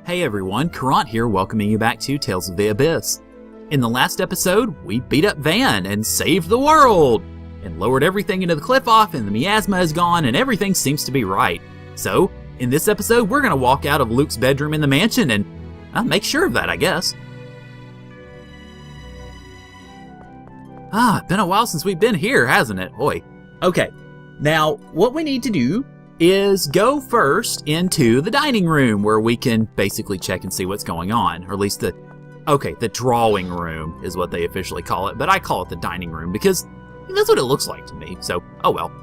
Hey everyone, Caront here, welcoming you back to Tales of the Abyss. In the last episode, we beat up Van and saved the world, and lowered everything into the cliff off, and the miasma is gone, and everything seems to be right. So, in this episode, we're going to walk out of Luke's bedroom in the mansion and make sure of that, I guess. It's been a while since we've been here, hasn't it? Boy. Okay, now, what we need to do is go first into the dining room where we can basically check and see what's going on, or at least the drawing room is what they officially call it, but I call it the dining room because that's what it looks like to me, so oh well.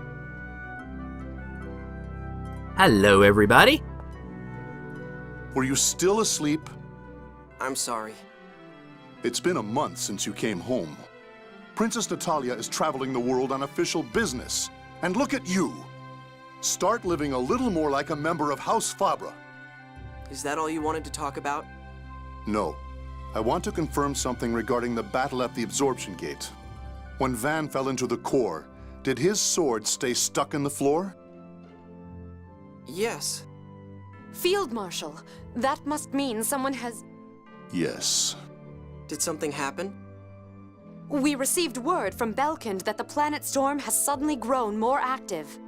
Hello everybody. Were you still asleep? I'm sorry. It's been a month since you came home. Princess Natalia is traveling the world on official business, and look at you. Start living a little more like a member of House Fabra. Is that all you wanted to talk about? No. I want to confirm something regarding the battle at the absorption gate. When Van fell into the core, did his sword stay stuck in the floor? Yes. Field Marshal, that must mean someone has... Yes. Did something happen? We received word from Belkind that the planet storm has suddenly grown more active.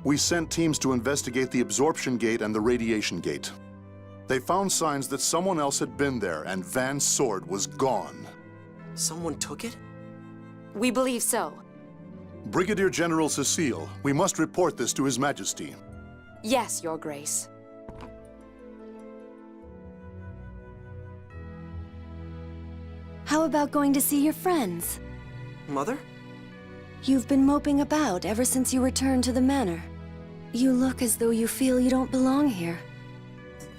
We sent teams to investigate the absorption gate and the radiation gate. They found signs that someone else had been there and Van's sword was gone. Someone took it? We believe so. Brigadier General Cecile, we must report this to His Majesty. Yes, Your Grace. How about going to see your friends? Mother? You've been moping about ever since you returned to the manor. You look as though you feel you don't belong here.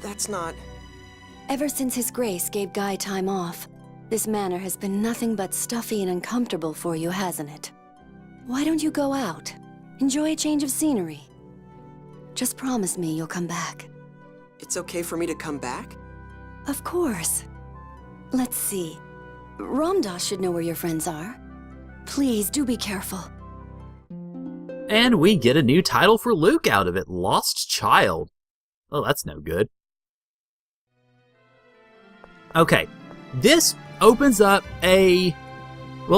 That's not... Ever since His Grace gave Guy time off, this manor has been nothing but stuffy and uncomfortable for you, hasn't it? Why don't you go out? Enjoy a change of scenery. Just promise me you'll come back. It's okay for me to come back? Of course. Let's see. Ramdas should know where your friends are. Please, do be careful. And we get a new title for Luke out of it, Lost Child. Oh, that's no good. Okay, this opens up a,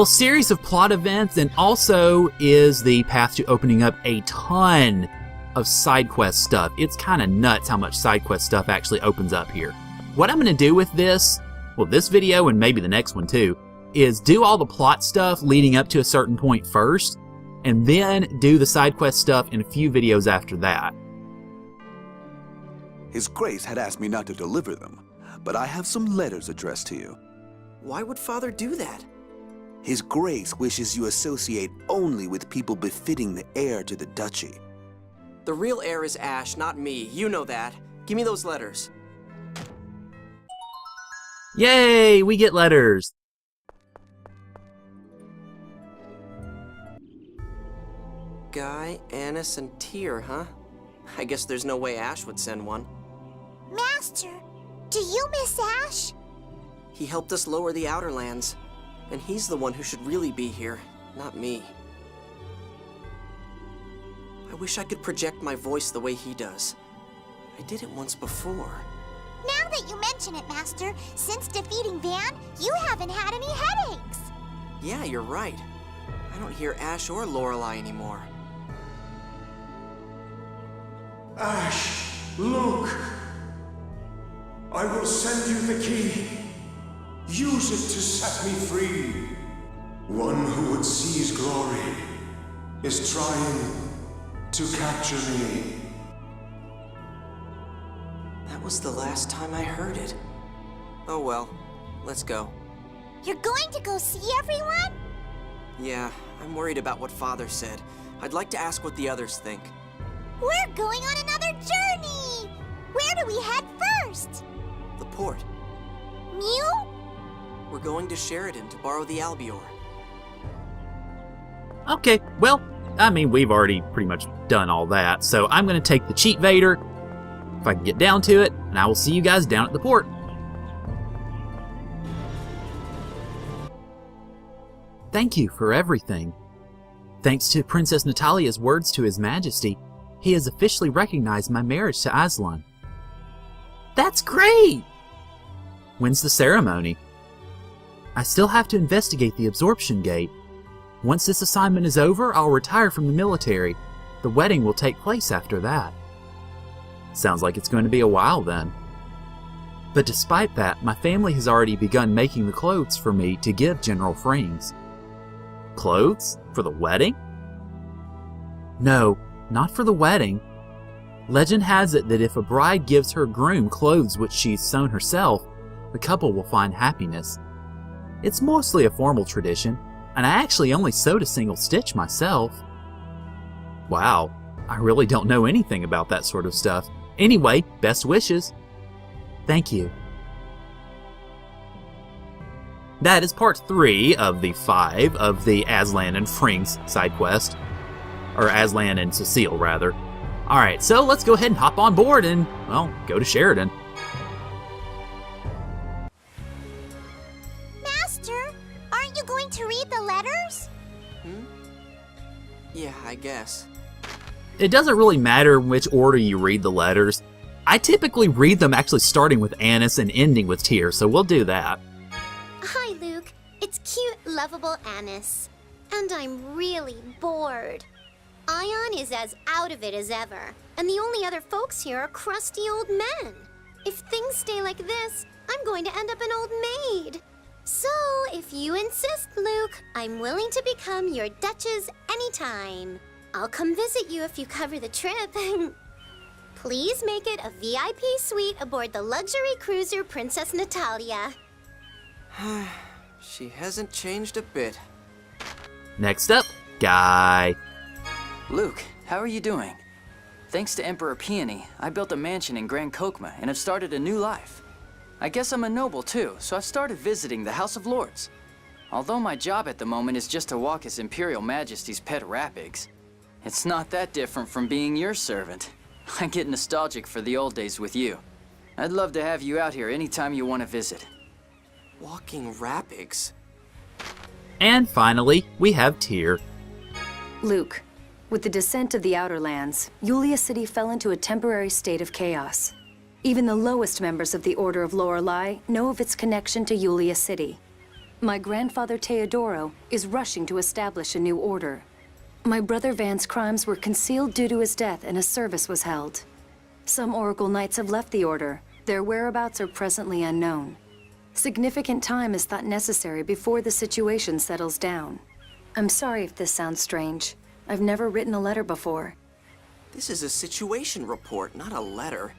series of plot events and also is the path to opening up a ton of side quest stuff. It's kind of nuts how much side quest stuff actually opens up here. What I'm going to do with this, this video and maybe the next one too, is do all the plot stuff leading up to a certain point first, and then do the side quest stuff in a few videos after that. His Grace had asked me not to deliver them, but I have some letters addressed to you. Why would Father do that? His Grace wishes you associate only with people befitting the heir to the duchy. The real heir is Ash, not me. You know that. Give me those letters. Yay, we get letters. Guy, Annis, and Tyr, huh? I guess there's no way Ash would send one. Master, do you miss Ash? He helped us lower the Outer Lands, and he's the one who should really be here, not me. I wish I could project my voice the way he does. I did it once before. Now that you mention it, Master, since defeating Van, you haven't had any headaches. Yeah, you're right. I don't hear Ash or Lorelei anymore. Ash, Luke, I will send you the key. Use it to set me free. One who would seize glory is trying to capture me. That was the last time I heard it. Oh well, let's go. You're going to go see everyone? Yeah, I'm worried about what Father said. I'd like to ask what the others think. We're going on another journey! Where do we head first? The port. Mew? We're going to Sheridan to borrow the Albior. Okay, we've already pretty much done all that, so I'm going to take the Cheat Vader, if I can get down to it, and I will see you guys down at the port. Thank you for everything. Thanks to Princess Natalia's words to His Majesty, he has officially recognized my marriage to Aslan. That's great! When's the ceremony? I still have to investigate the absorption gate. Once this assignment is over, I'll retire from the military. The wedding will take place after that. Sounds like it's going to be a while then. But despite that, my family has already begun making the clothes for me to give General Frings. Clothes? For the wedding? No, not for the wedding. Legend has it that if a bride gives her groom clothes which she's sewn herself, the couple will find happiness. It's mostly a formal tradition, and I actually only sewed a single stitch myself. Wow, I really don't know anything about that sort of stuff. Anyway, best wishes. Thank you. That is part 3 of the 5 of the Aslan and Frings side quest. Or Aslan and Cecile, rather. Alright, so let's go ahead and hop on board and, well, go to Sheridan. Master, aren't you going to read the letters? Yeah, I guess. It doesn't really matter in which order you read the letters. I typically read them actually starting with Annis and ending with Tyr, so we'll do that. Hi, Luke. It's cute, lovable Annis. And I'm really bored. Ion is as out of it as ever, and the only other folks here are crusty old men. If things stay like this, I'm going to end up an old maid. So, if you insist, Luke, I'm willing to become your Duchess anytime. I'll come visit you if you cover the trip. Please make it a VIP suite aboard the luxury cruiser Princess Natalia. She hasn't changed a bit. Next up, Guy. Luke, how are you doing? Thanks to Emperor Peony, I built a mansion in Grand Kokma and have started a new life. I guess I'm a noble too, so I've started visiting the House of Lords. Although my job at the moment is just to walk His Imperial Majesty's pet rapigs, it's not that different from being your servant. I get nostalgic for the old days with you. I'd love to have you out here anytime you want to visit. Walking rapigs? And finally, we have Tyr. Luke, with the descent of the Outer Lands, Yulia City fell into a temporary state of chaos. Even the lowest members of the Order of Lorelei know of its connection to Yulia City. My grandfather Teodoro is rushing to establish a new order. My brother Van's crimes were concealed due to his death and a service was held. Some Oracle Knights have left the Order. Their whereabouts are presently unknown. Significant time is thought necessary before the situation settles down. I'm sorry if this sounds strange. I've never written a letter before. This is a situation report, not a letter.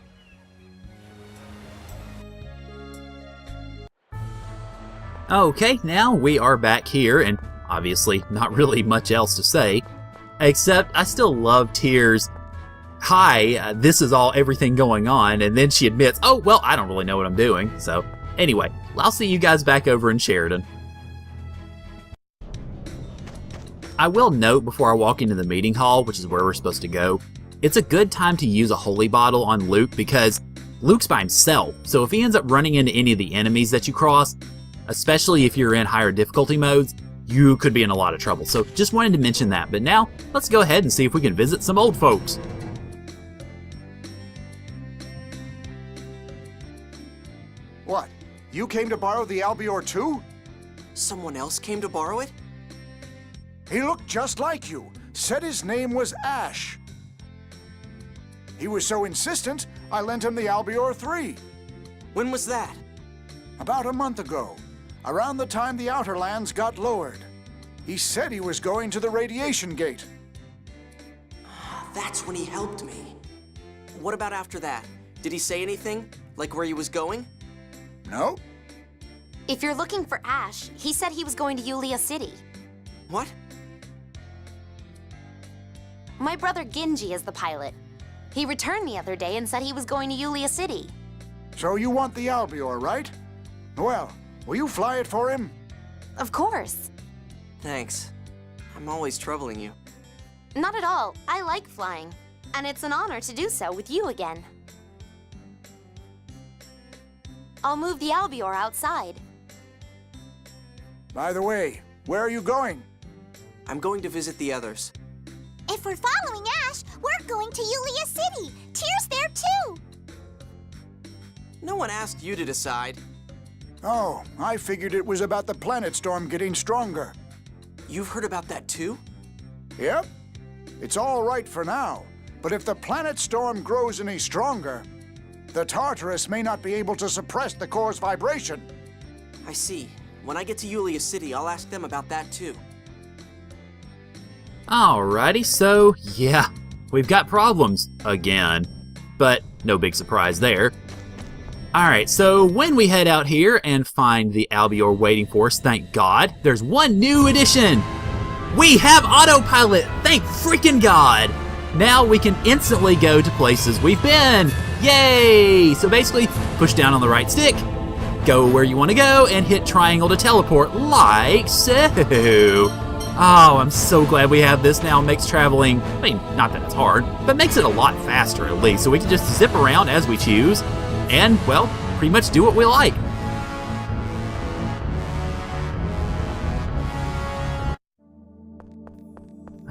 Okay, now we are back here, and obviously not really much else to say, except I still love Tyr's, hi, this is everything going on, and then she admits, oh, well, I don't really know what I'm doing. So, anyway, I'll see you guys back over in Sheridan. I will note before I walk into the meeting hall, which is where we're supposed to go, it's a good time to use a holy bottle on Luke because Luke's by himself, so if he ends up running into any of the enemies that you cross, especially if you're in higher difficulty modes, you could be in a lot of trouble. So just wanted to mention that. But now, let's go ahead and see if we can visit some old folks. What? You came to borrow the Albior too? Someone else came to borrow it? He looked just like you. Said his name was Ash. He was so insistent, I lent him the Albior 3. When was that? About a month ago. Around the time the Outer Lands got lowered. He said he was going to the radiation gate. That's when he helped me. What about after that? Did he say anything? Like where he was going? No. If you're looking for Ash, he said he was going to Yulia City. What? My brother Ginji is the pilot. He returned the other day and said he was going to Yulia City. So you want the Albior, right? Well, will you fly it for him? Of course. Thanks. I'm always troubling you. Not at all. I like flying. And it's an honor to do so with you again. I'll move the Albior outside. By the way, where are you going? I'm going to visit the others. If we're following Ash, we're going to Yulia City. Tyr's there too. No one asked you to decide. Oh, I figured it was about the planet storm getting stronger. You've heard about that too? Yep. It's all right for now, but if the planet storm grows any stronger, the Tartarus may not be able to suppress the core's vibration. I see. When I get to Yulia City, I'll ask them about that too. Alrighty, so yeah, we've got problems again, but no big surprise there. Alright, so when we head out here and find the Albior waiting for us, thank God, there's one new addition. We have autopilot, thank freaking God. Now we can instantly go to places we've been. Yay! So basically, push down on the right stick, go where you want to go, and hit triangle to teleport, like so. Oh, I'm so glad we have this now. It makes traveling, I mean, not that it's hard, but makes it a lot faster at least. So we can just zip around as we choose and, well, pretty much do what we like.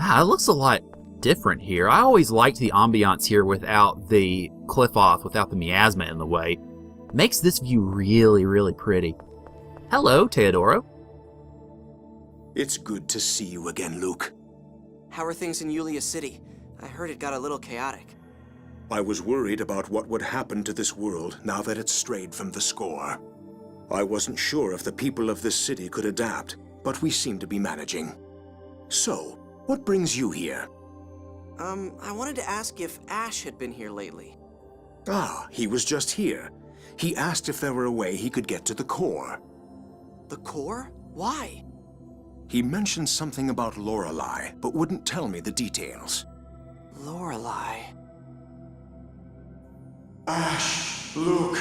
It looks a lot different here. I always liked the ambiance here without the cliff off, without the miasma in the way. Makes this view really, really pretty. Hello, Teodoro. It's good to see you again, Luke. How are things in Yulia City? I heard it got a little chaotic. I was worried about what would happen to this world now that it's strayed from the score. I wasn't sure if the people of this city could adapt, but we seem to be managing. So, what brings you here? I wanted to ask if Ash had been here lately. Ah, he was just here. He asked if there were a way he could get to the core. The core? Why? He mentioned something about Lorelei, but wouldn't tell me the details. Lorelei. Ash, Luke,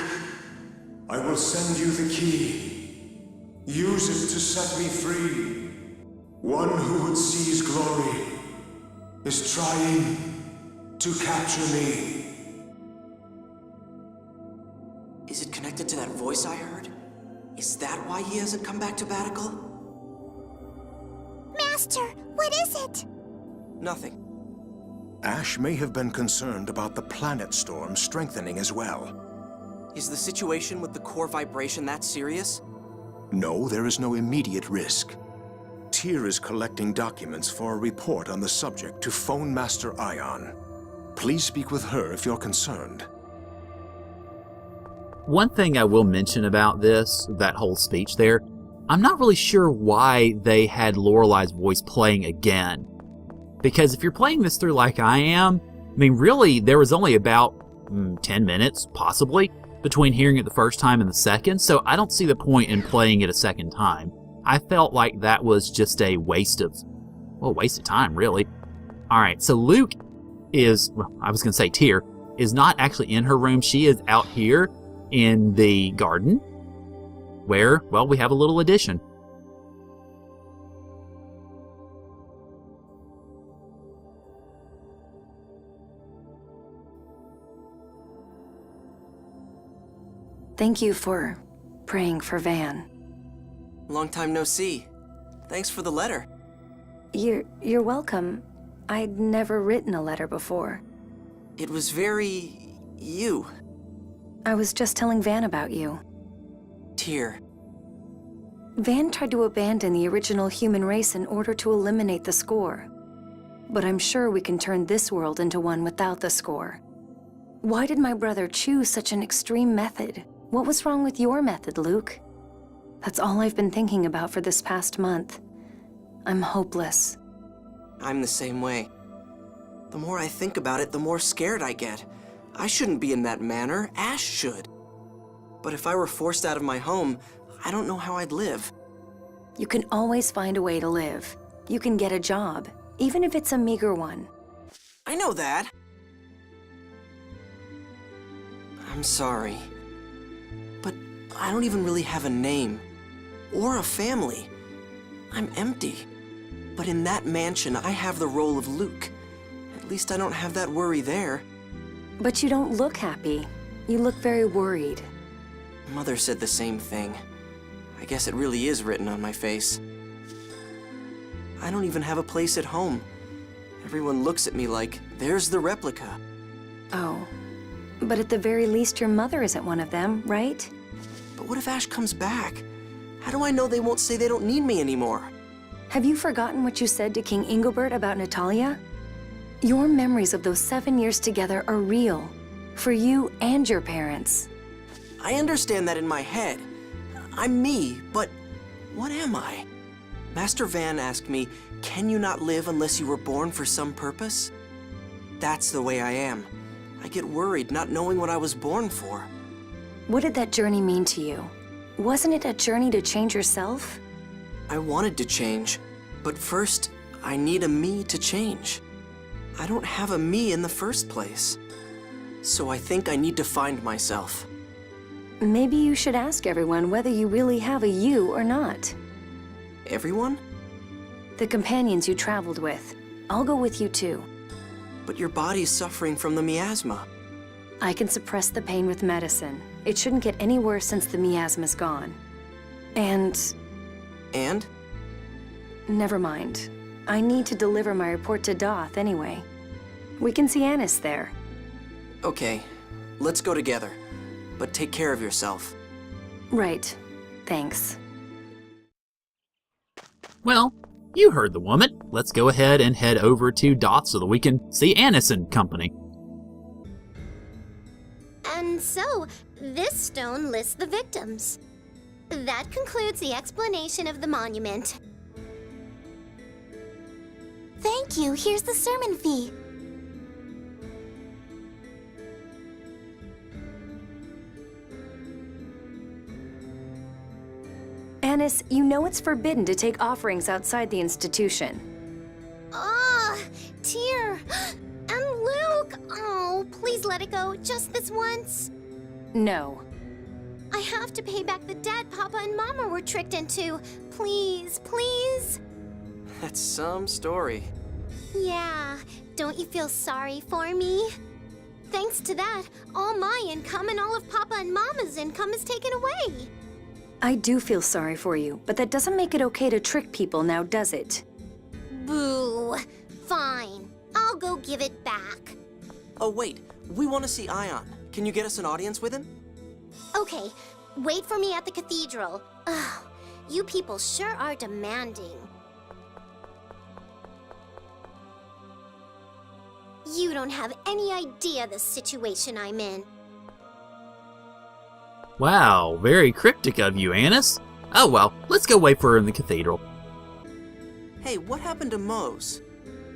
I will send you the key. Use it to set me free. One who would seize glory is trying to capture me. Is it connected to that voice I heard? Is that why he hasn't come back to Batical? Master, what is it? Nothing. Ash may have been concerned about the planet storm strengthening as well. Is the situation with the core vibration that serious? No, there is no immediate risk. Tyr is collecting documents for a report on the subject to Phone Master Ion. Please speak with her if you're concerned. One thing I will mention about this, that whole speech there, I'm not really sure why they had Lorelei's voice playing again. Because if you're playing this through like I am, I mean, really, there was only about 10 minutes, possibly, between hearing it the first time and the second, so I don't see the point in playing it a second time. I felt like that was just a waste of time, really. Alright, so Luke is, well, I was going to say Tyr, is not actually in her room. She is out here in the garden, where, well, we have a little addition. Thank you for praying for Van. Long time no see. Thanks for the letter. You're welcome. I'd never written a letter before. It was very... you. I was just telling Van about you. Tyr. Van tried to abandon the original human race in order to eliminate the score. But I'm sure we can turn this world into one without the score. Why did my brother choose such an extreme method? What was wrong with your method, Luke? That's all I've been thinking about for this past month. I'm hopeless. I'm the same way. The more I think about it, the more scared I get. I shouldn't be in that manner. Ash should. But if I were forced out of my home, I don't know how I'd live. You can always find a way to live. You can get a job, even if it's a meager one. I know that. I'm sorry. But I don't even really have a name. Or a family. I'm empty. But in that mansion, I have the role of Luke. At least I don't have that worry there. But you don't look happy. You look very worried. Mother said the same thing. I guess it really is written on my face. I don't even have a place at home. Everyone looks at me like, there's the replica. Oh, But at the very least, your mother isn't one of them, right? But what if Ash comes back? How do I know they won't say they don't need me anymore? Have you forgotten what you said to King Ingobert about Natalia? Your memories of those 7 years together are real, for you and your parents. I understand that in my head. I'm me, but what am I? Master Van asked me, can you not live unless you were born for some purpose? That's the way I am. I get worried not knowing what I was born for. What did that journey mean to you? Wasn't it a journey to change yourself? I wanted to change, but first, I need a me to change. I don't have a me in the first place. So I think I need to find myself. Maybe you should ask everyone whether you really have a you or not. Everyone? The companions you traveled with. I'll go with you too. But your body's suffering from the miasma. I can suppress the pain with medicine. It shouldn't get any worse since the miasma's gone. And? Never mind. I need to deliver my report to Doth anyway. We can see Annis there. Okay, let's go together. But take care of yourself. Right. Thanks. Well, you heard the woman. Let's go ahead and head over to Doth so that we can see Annis and company. And so, this stone lists the victims. That concludes the explanation of the monument. Thank you. Here's the sermon fee. Annis, you know it's forbidden to take offerings outside the institution. Ah, Tyr! And Luke! Oh, please let it go, just this once. No. I have to pay back the debt Papa and Mama were tricked into. Please, please. That's some story. Yeah, don't you feel sorry for me? Thanks to that, all my income and all of Papa and Mama's income is taken away. I do feel sorry for you, but that doesn't make it okay to trick people now, does it? Boo. Fine. I'll go give it back. Oh wait, we want to see Ion. Can you get us an audience with him? Okay, wait for me at the cathedral. Ugh, you people sure are demanding. You don't have any idea the situation I'm in. Wow, very cryptic of you, Annis. Oh well, let's go wait for her in the cathedral. Hey, what happened to Mose?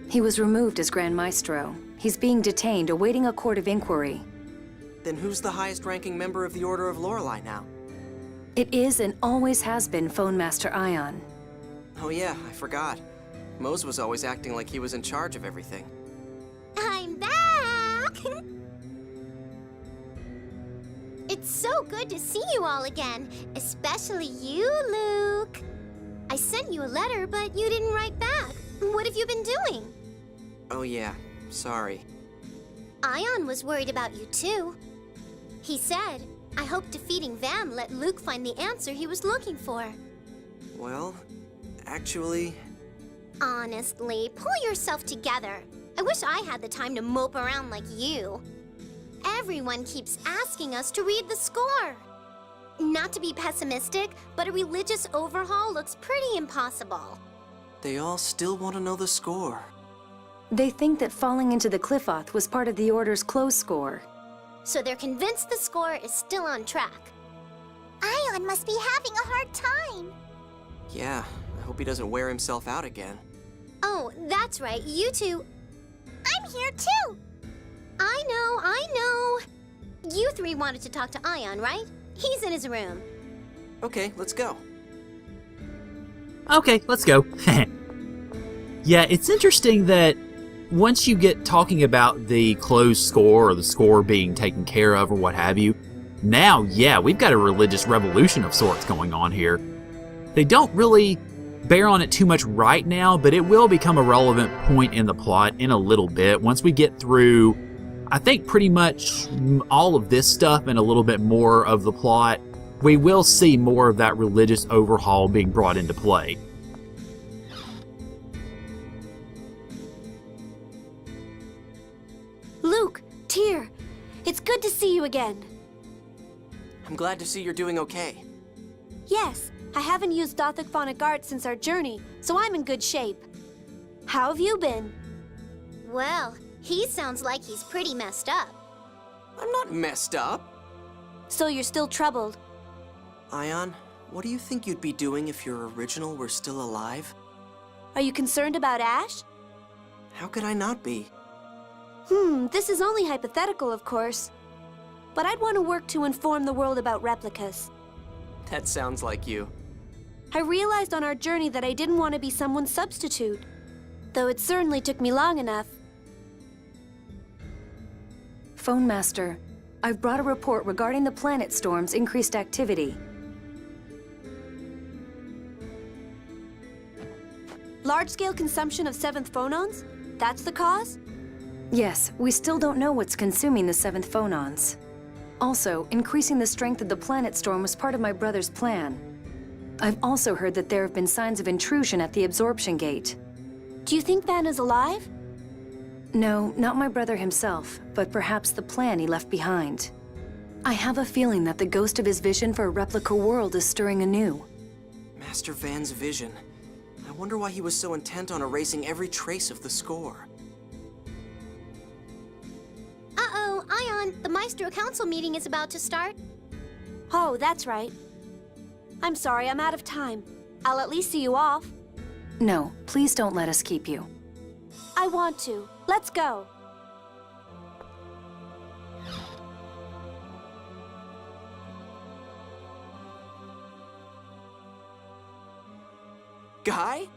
He was removed as Grand Maestro. He's being detained, awaiting a court of inquiry. Then who's the highest-ranking member of the Order of Lorelei now? It is and always has been Phone Master Ion. Oh yeah, I forgot. Mose was always acting like he was in charge of everything. I'm back! It's so good to see you all again, especially you, Luke. I sent you a letter, but you didn't write back. What have you been doing? Oh yeah, sorry. Ion was worried about you too. He said, I hope defeating Van let Luke find the answer he was looking for. Well, actually... Honestly, pull yourself together. I wish I had the time to mope around like you. Everyone keeps asking us to read the score. Not to be pessimistic, but a religious overhaul looks pretty impossible. They all still want to know the score. They think that falling into the Cliff-Oth was part of the Order's close score. So they're convinced the score is still on track. Ion must be having a hard time. Yeah, I hope he doesn't wear himself out again. Oh, that's right, you two... I'm here too! I know. You three wanted to talk to Ion, right? He's in his room. Okay, let's go. Okay, let's go. Yeah, it's interesting that once you get talking about the closed score or the score being taken care of or what have you, now, yeah, we've got a religious revolution of sorts going on here. They don't really bear on it too much right now, but it will become a relevant point in the plot in a little bit once we get through, I think, pretty much all of this stuff and a little bit more of the plot. We will see more of that religious overhaul being brought into play. Luke, Tyr, it's good to see again. I'm glad to see you're doing okay. Yes, I haven't used Gothic phonic art since our journey, so I'm in good shape. How have you been? Well, he sounds like he's pretty messed up. I'm not messed up. So you're still troubled? Ion, what do you think you'd be doing if your original were still alive? Are you concerned about Ash? How could I not be? This is only hypothetical, of course. But I'd want to work to inform the world about replicas. That sounds like you. I realized on our journey that I didn't want to be someone's substitute. Though it certainly took me long enough. Phone Master, I've brought a report regarding the planet storm's increased activity. Large-scale consumption of 7th phonons? That's the cause? Yes, we still don't know what's consuming the 7th phonons. Also, increasing the strength of the planet storm was part of my brother's plan. I've also heard that there have been signs of intrusion at the absorption gate. Do you think Van is alive? No, not my brother himself, but perhaps the plan he left behind. I have a feeling that the ghost of his vision for a replica world is stirring anew. Master Van's vision. I wonder why he was so intent on erasing every trace of the score. Uh-oh, Ion, the Maestro Council meeting is about to start. Oh, that's right. I'm sorry, I'm out of time. I'll at least see you off. No, please don't let us keep you. I want to. Let's go. Guy?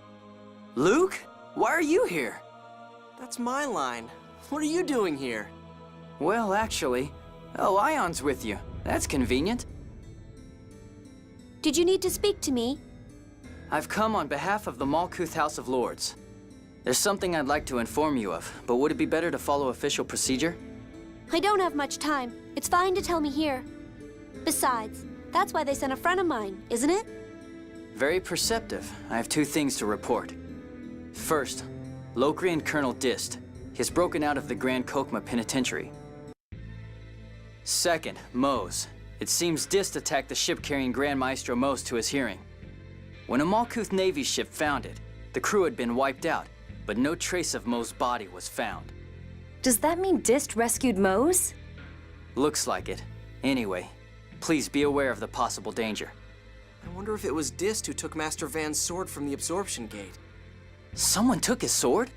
Luke? Why are you here? That's my line. What are you doing here? Well, actually... Oh, Ion's with you. That's convenient. Did you need to speak to me? I've come on behalf of the Malkuth House of Lords. There's something I'd like to inform you of, but would it be better to follow official procedure? I don't have much time. It's fine to tell me here. Besides, that's why they sent a friend of mine, isn't it? Very perceptive. I have 2 things to report. First, Locrian Colonel Dist. He has broken out of the Grand Kokma Penitentiary. Second, Mose. It seems Dist attacked the ship carrying Grand Maestro Mose to his hearing. When a Malkuth Navy ship found it, the crew had been wiped out, but no trace of Mose's body was found. Does that mean Dist rescued Mose? Looks like it. Anyway, please be aware of the possible danger. I wonder if it was Dist who took Master Van's sword from the absorption gate. Someone took his sword?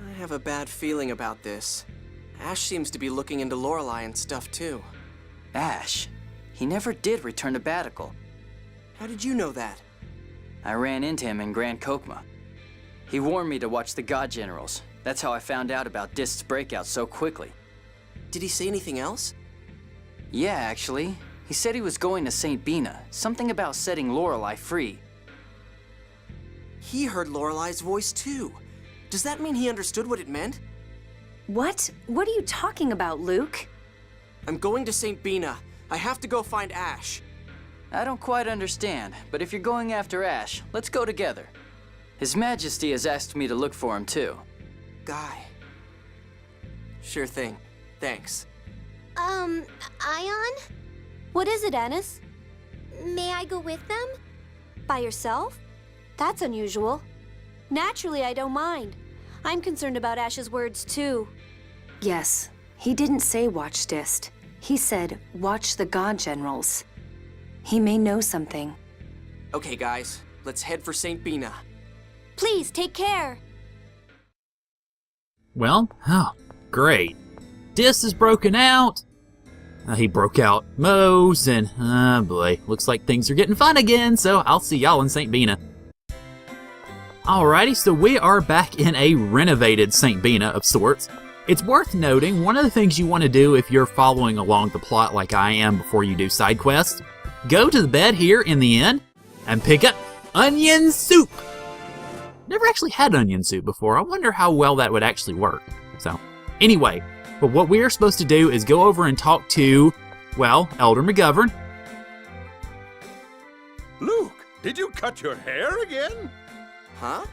I have a bad feeling about this. Ash seems to be looking into Lorelei and stuff too. Ash? He never did return to Batical. How did you know that? I ran into him in Grand Kokma. He warned me to watch the God Generals. That's how I found out about Dist's breakout so quickly. Did he say anything else? Yeah, actually. He said he was going to St. Bina. Something about setting Lorelei free. He heard Lorelei's voice too. Does that mean he understood what it meant? What? What are you talking about, Luke? I'm going to St. Bina. I have to go find Ash. I don't quite understand, but if you're going after Ash, let's go together. His Majesty has asked me to look for him too. Guy. Sure thing. Thanks. Ion? What is it, Anis? May I go with them? By yourself? That's unusual. Naturally, I don't mind. I'm concerned about Ash's words, too. Yes, he didn't say watch Dist. He said watch the God Generals. He may know something. Okay, guys. Let's head for St. Bina. Please, take care. Well, great. Dist is broken out. He broke out Mose, and, boy, looks like things are getting fun again, so I'll see y'all in St. Bina. Alrighty, so we are back in a renovated St. Bina of sorts. It's worth noting, one of the things you want to do if you're following along the plot like I am before you do side quests, go to the bed here in the inn and pick up onion soup. Never actually had onion soup before. I wonder how well that would actually work. So, anyway, but what we are supposed to do is go over and talk to, well, Elder McGovern. Luke, did you cut your hair again? Huh?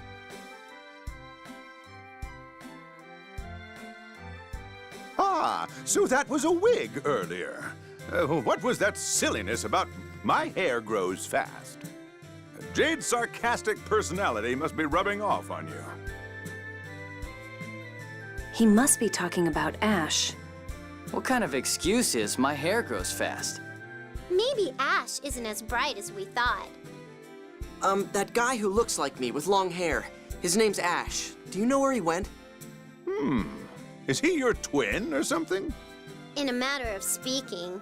Ah, so that was a wig earlier. What was that silliness about my hair grows fast? Jade's sarcastic personality must be rubbing off on you. He must be talking about Ash. What kind of excuse is my hair grows fast? Maybe Ash isn't as bright as we thought. That guy who looks like me with long hair. His name's Ash. Do you know where he went? Is he your twin or something? In a matter of speaking.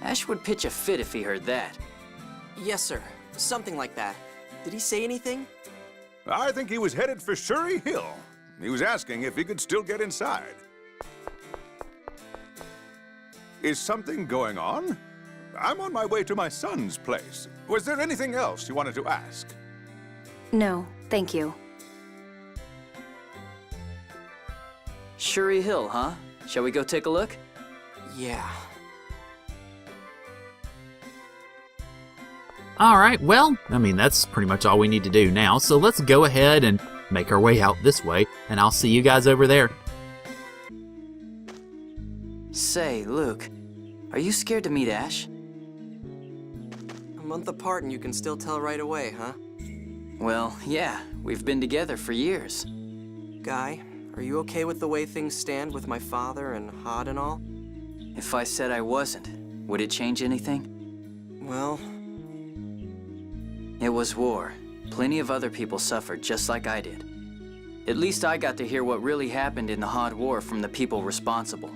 Ash would pitch a fit if he heard that. Yes, sir. Something like that. Did he say anything? I think he was headed for Shuri Hill. He was asking if he could still get inside. Is something going on? I'm on my way to my son's place. Was there anything else you wanted to ask? No, thank you. Shuri Hill, huh? Shall we go take a look? Yeah. All right, well, I mean, that's pretty much all we need to do now. So let's go ahead and make our way out this way, and I'll see you guys over there. Say, Luke, are you scared to meet Ash? A month apart and you can still tell right away, huh? Well, yeah, we've been together for years. Guy, are you okay with the way things stand with my father and Hod and all? If I said I wasn't, would it change anything? Well... It was war. Plenty of other people suffered just like I did. At least I got to hear what really happened in the Hod War from the people responsible.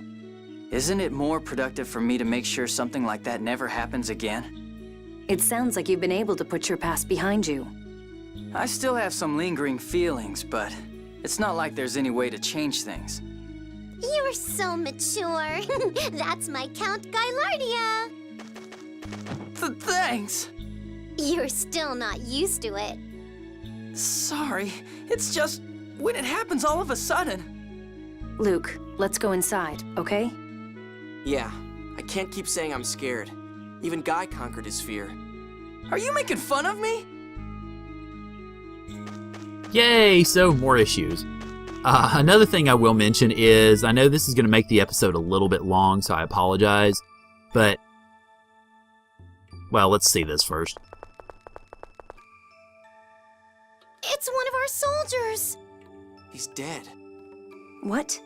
Isn't it more productive for me to make sure something like that never happens again? It sounds like you've been able to put your past behind you. I still have some lingering feelings, but it's not like there's any way to change things. You're so mature. That's my Count Gylardia. Thanks! You're still not used to it. Sorry, it's just when it happens all of a sudden. Luke, let's go inside, okay? Yeah, I can't keep saying I'm scared. Even Guy conquered his fear. Are you making fun of me? Yay, so more issues. Another thing I will mention is, I know this is going to make the episode a little bit long, so I apologize, but, well, let's see this first. It's one of our soldiers! He's dead. What?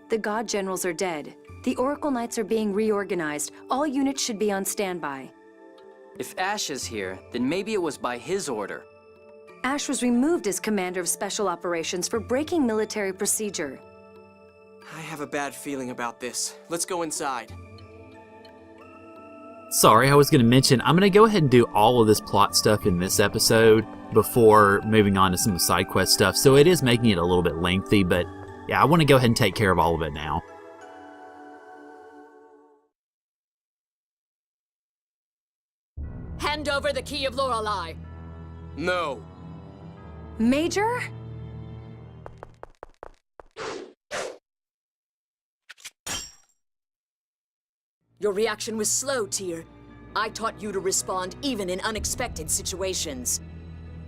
The God Generals are dead. The Oracle Knights are being reorganized. All units should be on standby. If Ash is here, then maybe it was by his order. Ash was removed as Commander of Special Operations for breaking military procedure. I have a bad feeling about this. Let's go inside. Sorry, I was going to mention, I'm going to go ahead and do all of this plot stuff in this episode before moving on to some side quest stuff, so it is making it a little bit lengthy, but yeah, I want to go ahead and take care of all of it now. Hand over the Key of Lorelei. No. Major? Your reaction was slow, Tyr. I taught you to respond even in unexpected situations.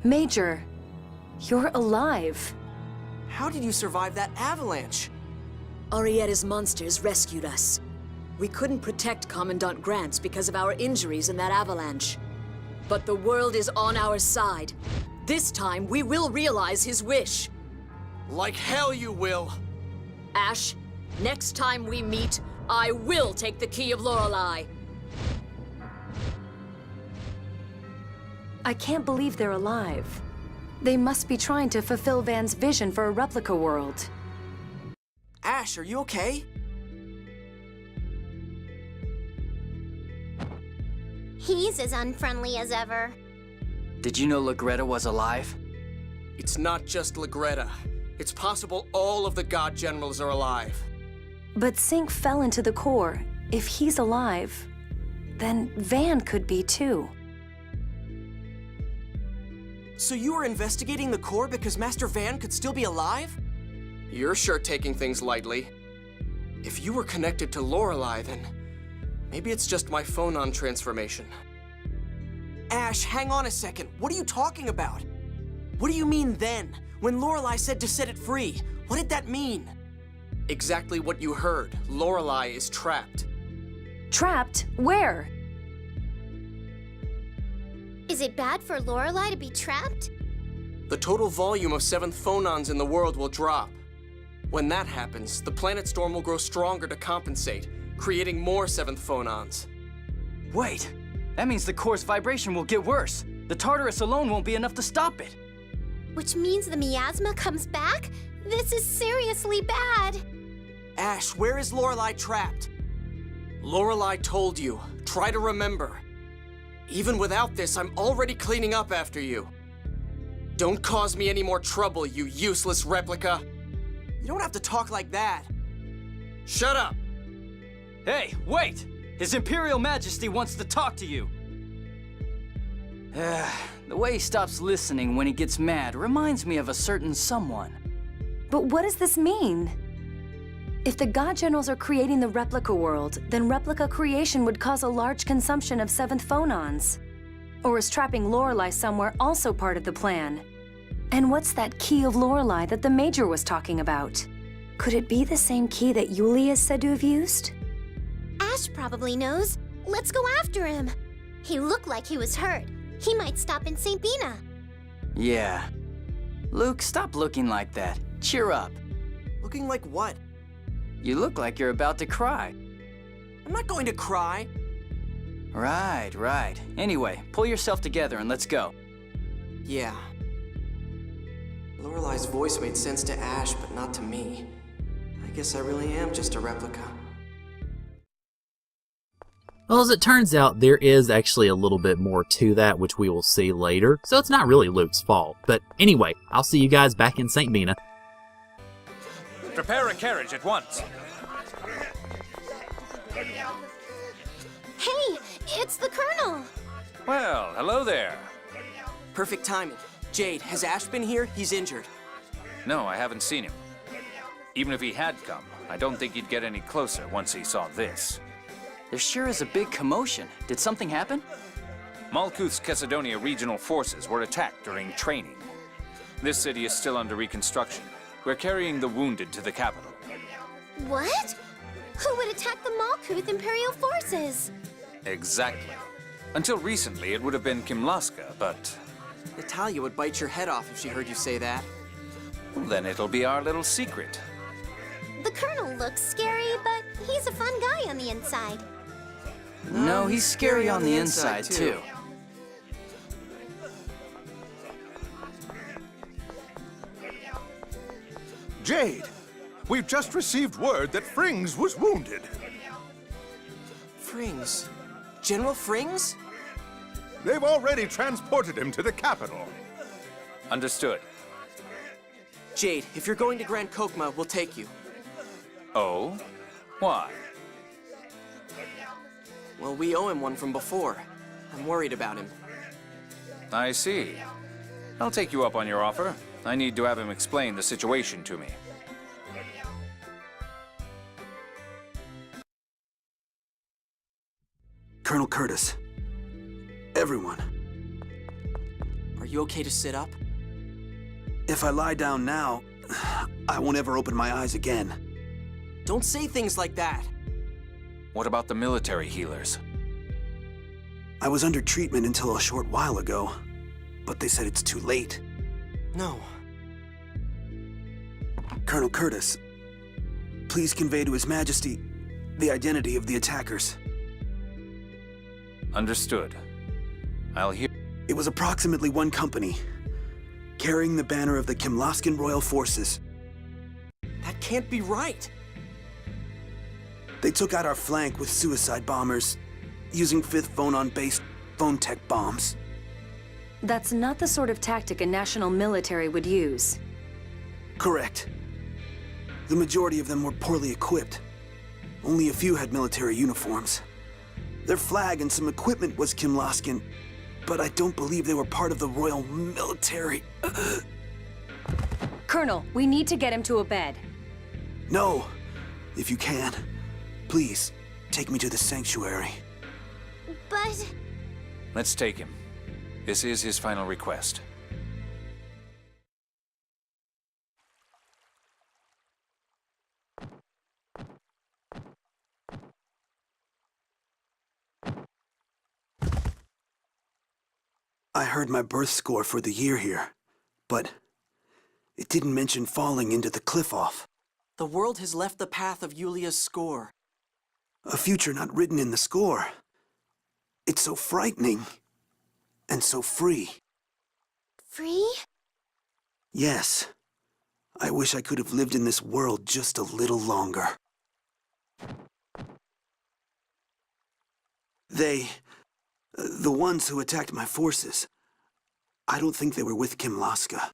Major, you're alive. How did you survive that avalanche? Arietta's monsters rescued us. We couldn't protect Commandant Grants because of our injuries in that avalanche. But the world is on our side. This time, we will realize his wish. Like hell you will! Ash, next time we meet, I will take the Key of Lorelei. I can't believe they're alive. They must be trying to fulfill Van's vision for a replica world. Ash, are you okay? He's as unfriendly as ever. Did you know Legretta was alive? It's not just Legretta. It's possible all of the God Generals are alive. But Sync fell into the core. If he's alive, then Van could be too. So you were investigating the core because Master Van could still be alive? You're sure taking things lightly. If you were connected to Lorelei, then maybe it's just my phone-on transformation. Ash, hang on a second. What are you talking about? What do you mean then? When Lorelei said to set it free, what did that mean? Exactly what you heard. Lorelei is trapped. Trapped? Where? Is it bad for Lorelei to be trapped? The total volume of 7th phonons in the world will drop. When that happens, the planet storm will grow stronger to compensate, creating more 7th phonons. Wait, that means the core's vibration will get worse. The Tartarus alone won't be enough to stop it. Which means the miasma comes back? This is seriously bad. Ash, where is Lorelei trapped? Lorelei told you. Try to remember. Even without this, I'm already cleaning up after you. Don't cause me any more trouble, you useless replica. You don't have to talk like that. Shut up! Hey, wait! His Imperial Majesty wants to talk to you. The way he stops listening when he gets mad reminds me of a certain someone. But what does this mean? If the God Generals are creating the replica world, then replica creation would cause a large consumption of 7th phonons. Or is trapping Lorelei somewhere also part of the plan? And what's that key of Lorelei that the Major was talking about? Could it be the same key that Yulia is said to have used? Ash probably knows. Let's go after him. He looked like he was hurt. He might stop in St. Bina. Yeah. Luke, stop looking like that. Cheer up. Looking like what? You look like you're about to cry. I'm not going to cry. Right. Anyway, pull yourself together and let's go. Yeah. Lorelei's voice made sense to Ash, but not to me. I guess I really am just a replica. Well, as it turns out, there is actually a little bit more to that, which we will see later, so it's not really Luke's fault. But anyway, I'll see you guys back in St. Bina. Prepare a carriage at once. Hey, it's the Colonel! Well, hello there. Perfect timing. Jade, has Ash been here? He's injured. No, I haven't seen him. Even if he had come, I don't think he'd get any closer once he saw this. There sure is a big commotion. Did something happen? Malkuth's Cesadonia regional forces were attacked during training. This city is still under reconstruction. We're carrying the wounded to the capital. What? Who would attack the Malkuth Imperial forces? Exactly. Until recently, it would have been Kimlaska, but... Natalia would bite your head off if she heard you say that. Well, then it'll be our little secret. The Colonel looks scary, but he's a fun guy on the inside. No, he's scary on the inside, too. Jade, we've just received word that Frings was wounded. Frings? General Frings? They've already transported him to the capital. Understood. Jade, if you're going to Grand Kokma, we'll take you. Oh? Why? Well, we owe him one from before. I'm worried about him. I see. I'll take you up on your offer. I need to have him explain the situation to me. Colonel Curtis. Everyone. Are you okay to sit up? If I lie down now, I won't ever open my eyes again. Don't say things like that. What about the military healers? I was under treatment until a short while ago, but they said it's too late. No. Colonel Curtis, please convey to His Majesty the identity of the attackers. Understood. I'll hear... It was approximately one company, carrying the banner of the Kimlaskan Royal Forces. That can't be right. They took out our flank with suicide bombers, using 5th phonon-based phone tech bombs. That's not the sort of tactic a national military would use. Correct. The majority of them were poorly equipped. Only a few had military uniforms. Their flag and some equipment was Kimlaskan, but I don't believe they were part of the Royal Military. Colonel, we need to get him to a bed. No, if you can, please take me to the sanctuary. But... Let's take him. This is his final request. I heard my birth score for the year here, but it didn't mention falling into the cliff off. The world has left the path of Yulia's score. A future not written in the score. It's so frightening and so free. Free? Yes. I wish I could have lived in this world just a little longer. The ones who attacked my forces, I don't think they were with Kimlaska.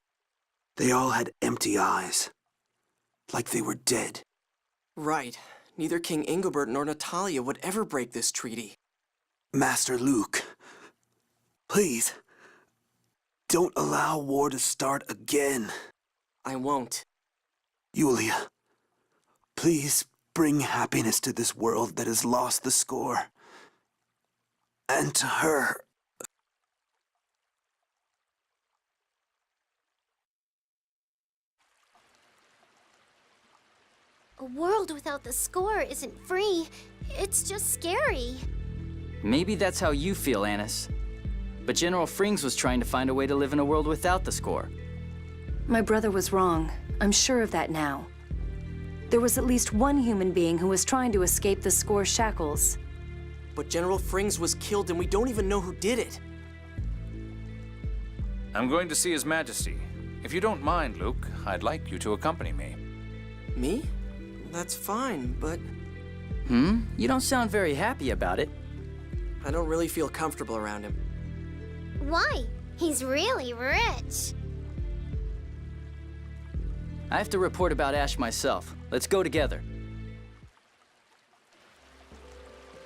They all had empty eyes, like they were dead. Right. Neither King Ingobert nor Natalia would ever break this treaty. Master Luke, please, don't allow war to start again. I won't. Yulia, please bring happiness to this world that has lost the score. And to her. A world without the score isn't free. It's just scary. Maybe that's how you feel, Annis. But General Frings was trying to find a way to live in a world without the score. My brother was wrong. I'm sure of that now. There was at least one human being who was trying to escape the score's shackles. But General Frings was killed and we don't even know who did it. I'm going to see His Majesty. If you don't mind, Luke, I'd like you to accompany me. Me? That's fine, but... You don't sound very happy about it. I don't really feel comfortable around him. Why? He's really rich. I have to report about Ash myself. Let's go together.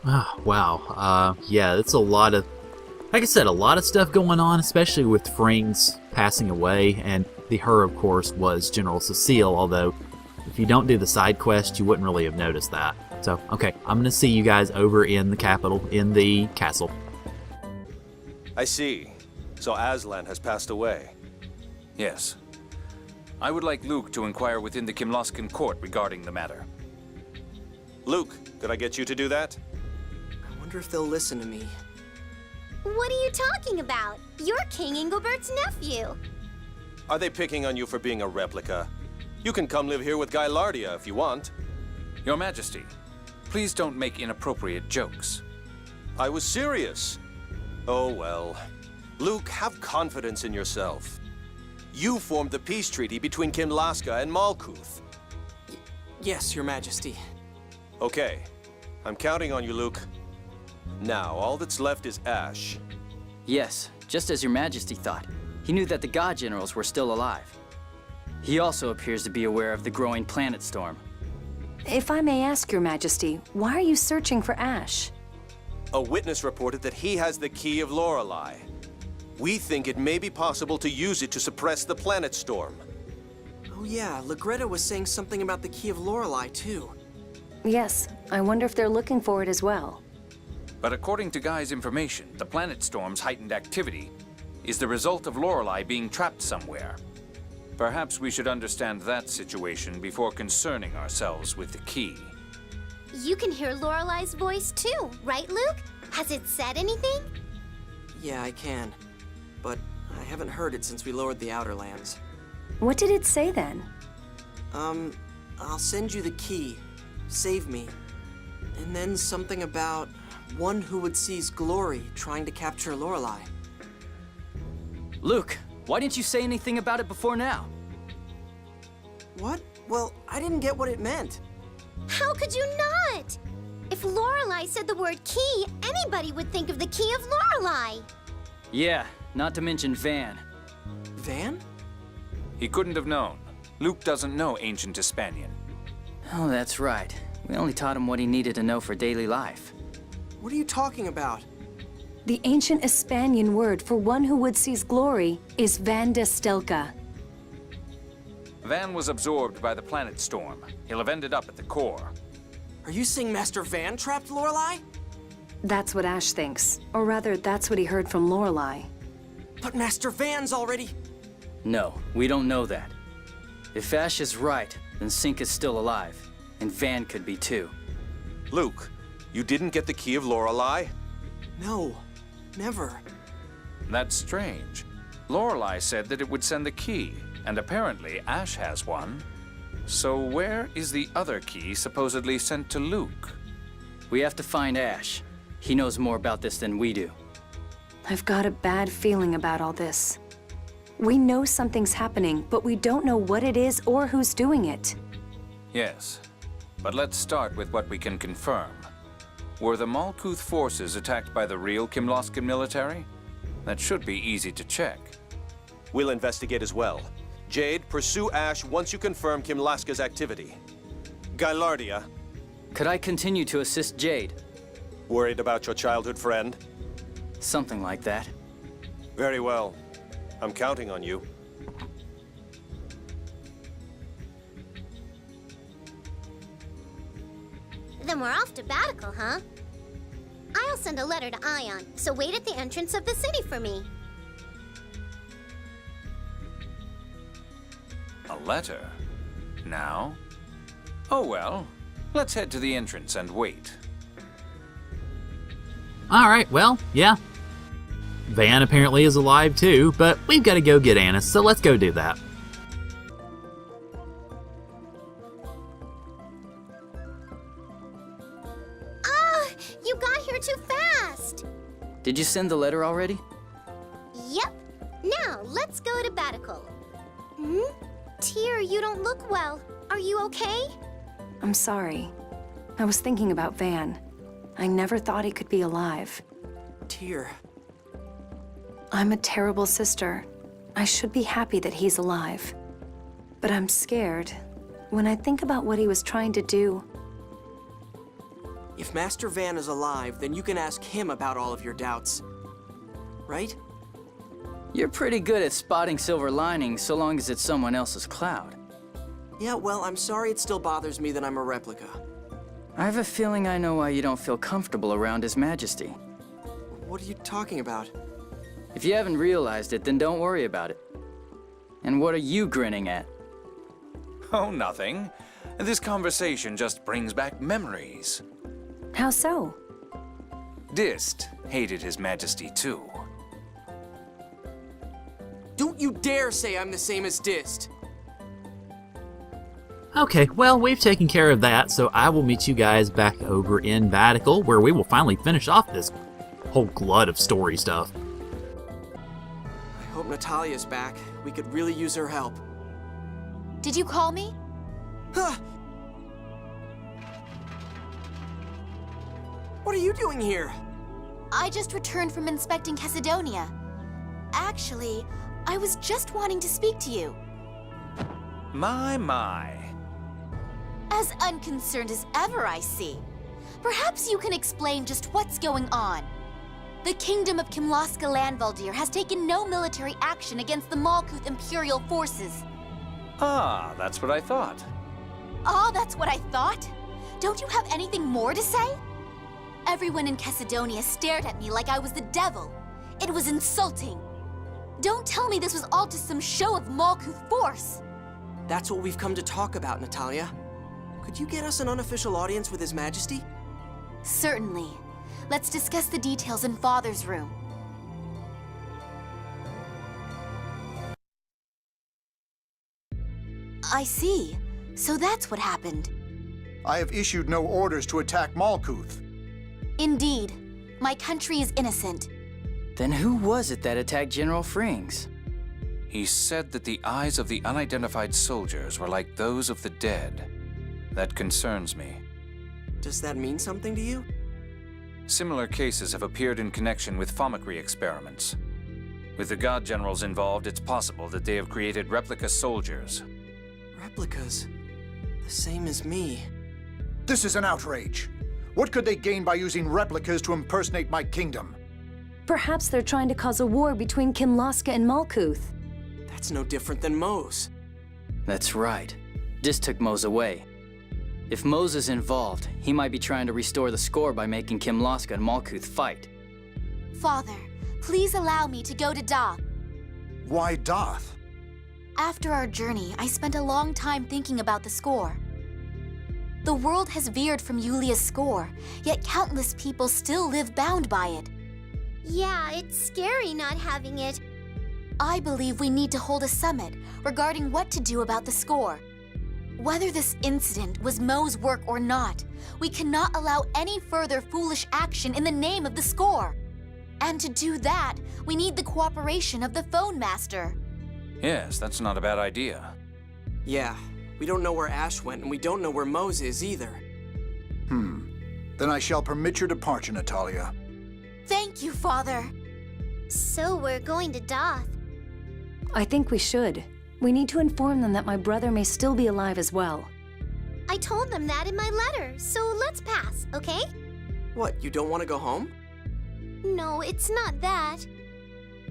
Oh, wow. Yeah, it's a lot of, like I said, a lot of stuff going on, especially with Frings passing away, and her, of course, was General Cecile, although if you don't do the side quest, you wouldn't really have noticed that. So, okay, I'm going to see you guys over in the capital, in the castle. I see. So Aslan has passed away. Yes. I would like Luke to inquire within the Kimlaskan court regarding the matter. Luke, could I get you to do that? I wonder if they'll listen to me. What are you talking about? You're King Ingobert's nephew. Are they picking on you for being a replica? You can come live here with Guy Lardia if you want. Your Majesty, please don't make inappropriate jokes. I was serious. Oh well. Luke, have confidence in yourself. You formed the peace treaty between Kimlaska and Malkuth. Yes, Your Majesty. Okay. I'm counting on you, Luke. Now, all that's left is Ash. Yes, just as Your Majesty thought. He knew that the God Generals were still alive. He also appears to be aware of the growing planet storm. If I may ask, Your Majesty, why are you searching for Ash? A witness reported that he has the key of Lorelei. We think it may be possible to use it to suppress the planet storm. Oh yeah, Legretta was saying something about the key of Lorelei, too. Yes, I wonder if they're looking for it as well. But according to Guy's information, the planet storm's heightened activity is the result of Lorelei being trapped somewhere. Perhaps we should understand that situation before concerning ourselves with the key. You can hear Lorelei's voice too, right, Luke? Has it said anything? Yeah, I can. But I haven't heard it since we lowered the Outer Lands. What did it say then? I'll send you the key. Save me. And then something about one who would seize glory trying to capture Lorelei. Luke, why didn't you say anything about it before now? What? Well, I didn't get what it meant. How could you not? If Lorelei said the word key, anybody would think of the key of Lorelei. Yeah, not to mention Van. Van? He couldn't have known. Luke doesn't know ancient Hispanian. Oh, that's right. We only taught him what he needed to know for daily life. What are you talking about? The ancient Hispanian word for one who would seize glory is Van de Stelka. Van was absorbed by the planet storm. He'll have ended up at the core. Are you saying Master Van trapped Lorelei? That's what Ash thinks. Or rather, that's what he heard from Lorelei. But Master Van's already... No, we don't know that. If Ash is right, then Sink is still alive. And Van could be too. Luke, you didn't get the key of Lorelei? No, never. That's strange. Lorelei said that it would send the key, and apparently Ash has one. So where is the other key supposedly sent to Luke? We have to find Ash. He knows more about this than we do. I've got a bad feeling about all this. We know something's happening, but we don't know what it is or who's doing it. Yes, but let's start with what we can confirm. Were the Malkuth forces attacked by the real Kimlaskan military? That should be easy to check. We'll investigate as well. Jade, pursue Ash once you confirm Kimlaska's activity. Gylardia. Could I continue to assist Jade? Worried about your childhood friend? Something like that. Very well. I'm counting on you. Then we're off to Batical, huh? I'll send a letter to Ion, so wait at the entrance of the city for me. A letter? Now? Oh well, let's head to the entrance and wait. Alright, well, yeah. Van apparently is alive too, but we've got to go get Annis, so let's go do that. You got here too fast! Did you send the letter already? Yep. Now, let's go to Batical. Tyr, you don't look well. Are you okay? I'm sorry. I was thinking about Van. I never thought he could be alive. Tyr. I'm a terrible sister. I should be happy that he's alive. But I'm scared when I think about what he was trying to do. If Master Van is alive, then you can ask him about all of your doubts. Right? You're pretty good at spotting silver linings so long as it's someone else's cloud. Yeah, well, I'm sorry it still bothers me that I'm a replica. I have a feeling I know why you don't feel comfortable around His Majesty. What are you talking about? If you haven't realized it, then don't worry about it. And what are you grinning at? Oh, nothing. This conversation just brings back memories. How so? Dist hated His Majesty too. Don't you dare say I'm the same as Dist! Okay, well, we've taken care of that, so I will meet you guys back over in Batical, where we will finally finish off this whole glut of story stuff. I hope Natalia's back. We could really use her help. Did you call me? Huh! What are you doing here? I just returned from inspecting Chesidonia. Actually, I was just wanting to speak to you. My. As unconcerned as ever, I see. Perhaps you can explain just what's going on. The Kingdom of Kimlaska Landvaldir has taken no military action against the Malkuth Imperial forces. Ah, that's what I thought. Oh, that's what I thought? Don't you have anything more to say? Everyone in Chesidonia stared at me like I was the devil. It was insulting. Don't tell me this was all just some show of Malkuth force. That's what we've come to talk about, Natalia. Could you get us an unofficial audience with His Majesty? Certainly. Let's discuss the details in Father's room. I see. So that's what happened. I have issued no orders to attack Malkuth. Indeed. My country is innocent. Then who was it that attacked General Frings? He said that the eyes of the unidentified soldiers were like those of the dead. That concerns me. Does that mean something to you? Similar cases have appeared in connection with Fomicry experiments. With the God Generals involved, it's possible that they have created replica soldiers. Replicas? The same as me. This is an outrage. What could they gain by using replicas to impersonate my kingdom? Perhaps they're trying to cause a war between Kimlaska and Malkuth. That's no different than Mo's. That's right. Dist took Mo's away. If Mo's is involved, he might be trying to restore the score by making Kimlaska and Malkuth fight. Father, please allow me to go to Doth. Why Doth? After our journey, I spent a long time thinking about the score. The world has veered from Yulia's score, yet countless people still live bound by it. Yeah, it's scary not having it. I believe we need to hold a summit regarding what to do about the score. Whether this incident was Mo's work or not, we cannot allow any further foolish action in the name of the score. And to do that, we need the cooperation of the Phone Master. Yes, that's not a bad idea. Yeah, we don't know where Ash went, and we don't know where Mose is either. Then I shall permit your departure, Natalia. Thank you, Father. So we're going to Doth. I think we should. We need to inform them that my brother may still be alive as well. I told them that in my letter, so let's pass, okay? What, you don't want to go home? No, it's not that.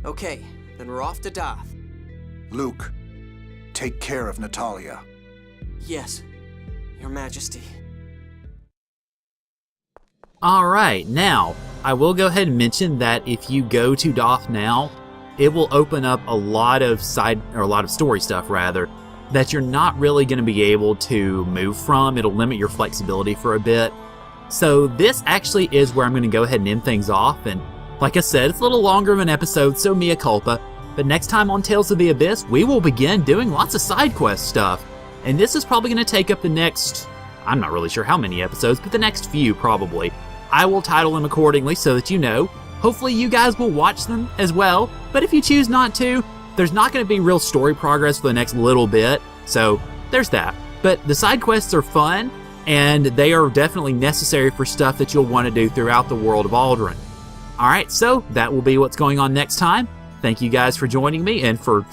Okay, then we're off to Doth. Luke, take care of Natalia. Yes, Your Majesty. Alright, now, I will go ahead and mention that if you go to Doth now, it will open up a lot of story stuff rather, that you're not really going to be able to move from. It'll limit your flexibility for a bit. So this actually is where I'm going to go ahead and end things off, and like I said, it's a little longer of an episode, so mea culpa, but next time on Tales of the Abyss, we will begin doing lots of side quest stuff, and this is probably going to take up the next, I'm not really sure how many episodes, but the next few probably. I will title them accordingly so that you know. Hopefully you guys will watch them as well, but if you choose not to, there's not going to be real story progress for the next little bit, so there's that. But the side quests are fun, and they are definitely necessary for stuff that you'll want to do throughout the world of Auldrant. Alright, so that will be what's going on next time. Thank you guys for joining me and for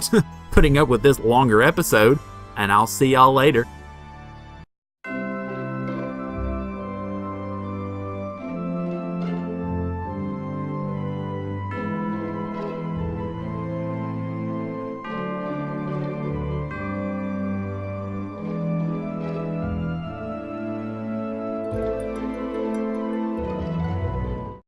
putting up with this longer episode, and I'll see y'all later.